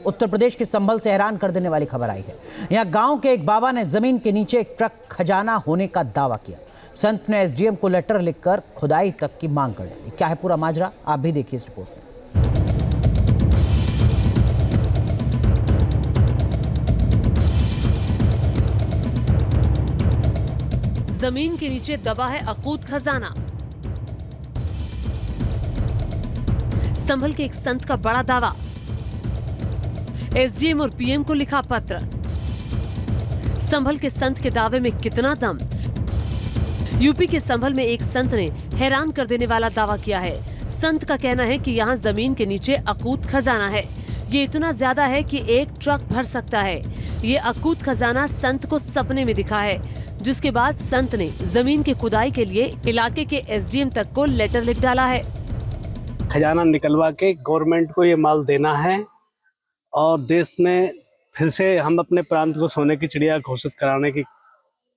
उत्तर प्रदेश के संभल से हैरान कर देने वाली खबर आई है। यहाँ गांव के एक बाबा ने जमीन के नीचे एक ट्रक खजाना होने का दावा किया। संत ने एसडीएम को लेटर लिखकर खुदाई तक की मांग कर डाली। क्या है पूरा माजरा, आप भी देखिए इस रिपोर्ट में। जमीन के नीचे दबा है अकूत खजाना। संभल के एक संत का बड़ा दावा। एसडीएम और पीएम को लिखा पत्र। संभल के संत के दावे में कितना दम। यूपी के संभल में एक संत ने हैरान कर देने वाला दावा किया है। संत का कहना है कि यहाँ जमीन के नीचे अकूत खजाना है। ये इतना ज्यादा है कि एक ट्रक भर सकता है। ये अकूत खजाना संत को सपने में दिखा है, जिसके बाद संत ने जमीन की खुदाई के लिए इलाके के एसडीएम तक को लेटर लिख डाला है। खजाना निकलवा के गवर्नमेंट को ये माल देना है और देश में फिर से हम अपने प्रांत को सोने की चिड़िया घोषित कराने की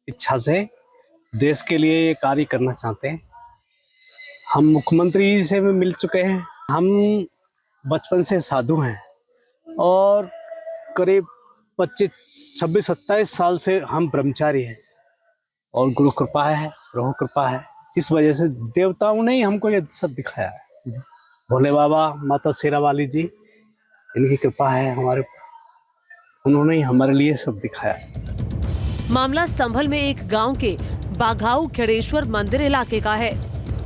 इच्छा से देश के लिए ये कार्य करना चाहते हैं। हम मुख्यमंत्री जी से भी मिल चुके हैं। हम बचपन से साधु हैं और करीब 26-27 साल से हम ब्रह्मचारी हैं और गुरु कृपा है, प्रभु कृपा है। इस वजह से देवताओं ने ही हमको ये सब दिखाया है। भोले बाबा, माता शेरा वाली जी, इनकी कृपा है हमारे, उन्होंने ही हमारे लिए सब दिखाया है। मामला संभल में एक गांव के बाघाऊ खेड़ेश्वर मंदिर इलाके का है।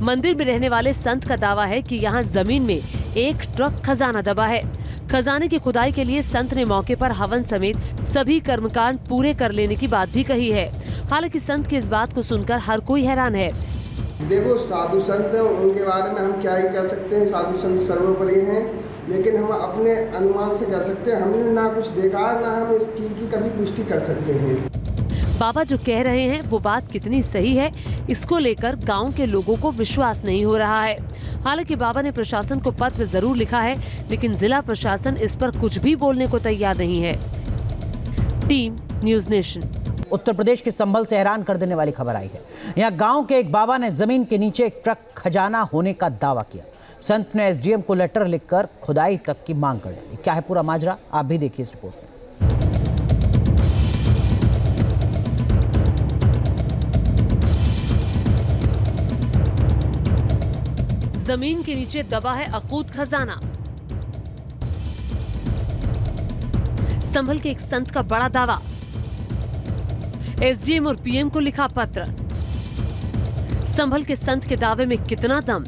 मंदिर में रहने वाले संत का दावा है कि यहाँ जमीन में एक ट्रक खजाना दबा है। खजाने की खुदाई के लिए संत ने मौके पर हवन समेत सभी कर्मकांड पूरे कर लेने की बात भी कही है। हालांकि संत की इस बात को सुनकर हर कोई हैरान है। देखो, साधु संत उनके बारे में हम क्या ही कह सकते हैं। साधु संत सर्वोपरि हैं, लेकिन हम अपने अनुमान से कह सकते हैं। हमने ना कुछ देखा, ना हम इस चीज की कभी पुष्टि कर सकते हैं। बाबा जो कह रहे हैं वो बात कितनी सही है, इसको लेकर गांव के लोगों को विश्वास नहीं हो रहा है। हालांकि बाबा ने प्रशासन को पत्र जरूर लिखा है, लेकिन जिला प्रशासन इस पर कुछ भी बोलने को तैयार नहीं है। Team news nation. Uttar Pradesh के संभल से हैरान कर देने वाली खबर आई है। यहाँ गांव के एक बाबा ने जमीन के नीचे एक ट्रक खजाना होने का दावा किया। संत ने एसडीएम को लेटर लिखकर खुदाई तक की मांग कर डाली। क्या है पूरा माजरा, आप भी देखिए इस रिपोर्ट में। जमीन के नीचे दबा है अकूत खजाना। संभल के एक संत का बड़ा दावा। एसडीएम और पीएम को लिखा पत्र। संभल के संत के दावे में कितना दम।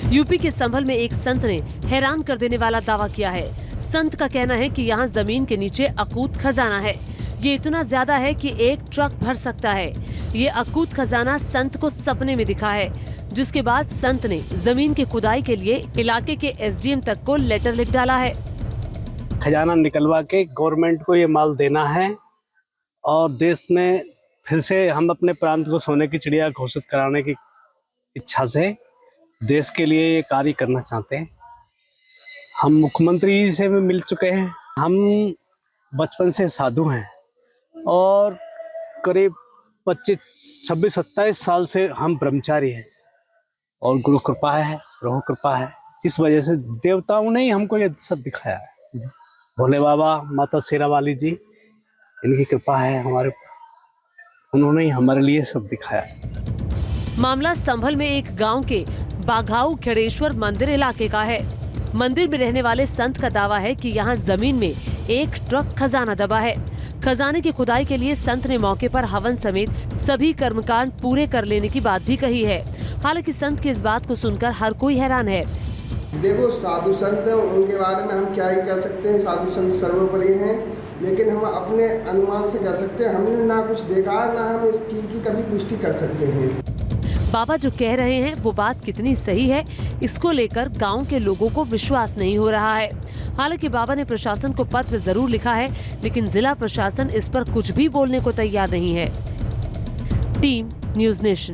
यूपी के संभल में एक संत ने हैरान कर देने वाला दावा किया है। संत का कहना है कि यहाँ जमीन के नीचे अकूत खजाना है। ये इतना ज्यादा है कि एक ट्रक भर सकता है। ये अकूत खजाना संत को सपने में दिखा है, जिसके बाद संत ने जमीन की खुदाई के लिए इलाके के एसडीएम तक को लेटर लिख डाला है। खजाना निकलवा के गवर्नमेंट को ये माल देना है और देश में फिर से हम अपने प्रांत को सोने की चिड़िया घोषित कराने की इच्छा से देश के लिए ये कार्य करना चाहते हैं। हम मुख्यमंत्री जी से भी मिल चुके हैं। हम बचपन से साधु हैं और करीब 26-27 साल से हम ब्रह्मचारी हैं और गुरु कृपा है, प्रभु कृपा है। इस वजह से देवताओं ने ही हमको ये सब दिखाया है। भोले बाबा, माता शेरा वाली जी, इनकी कृपा है हमारे, उन्होंने ही हमारे लिए सब दिखाया है। मामला संभल में एक गांव के बाघाऊ खेड़ेश्वर मंदिर इलाके का है। मंदिर में रहने वाले संत का दावा है कि यहाँ जमीन में एक ट्रक खजाना दबा है। खजाने की खुदाई के लिए संत ने मौके पर हवन समेत सभी कर्मकांड पूरे कर लेने की बात भी कही है। हालांकि संत की इस बात को सुनकर हर कोई हैरान है। देखो, साधु संत उनके बारे में हम क्या ही कह सकते हैं। साधु संत सर्वोपरि हैं, लेकिन हम अपने अनुमान से कह सकते हैं। हमने ना कुछ देखा, ना हम इस चीज की कभी पुष्टि कर सकते हैं। बाबा जो कह रहे हैं वो बात कितनी सही है, इसको लेकर गांव के लोगों को विश्वास नहीं हो रहा है। हालांकि बाबा ने प्रशासन को पत्र जरूर लिखा है, लेकिन जिला प्रशासन इस पर कुछ भी बोलने को तैयार नहीं है। Team news nation.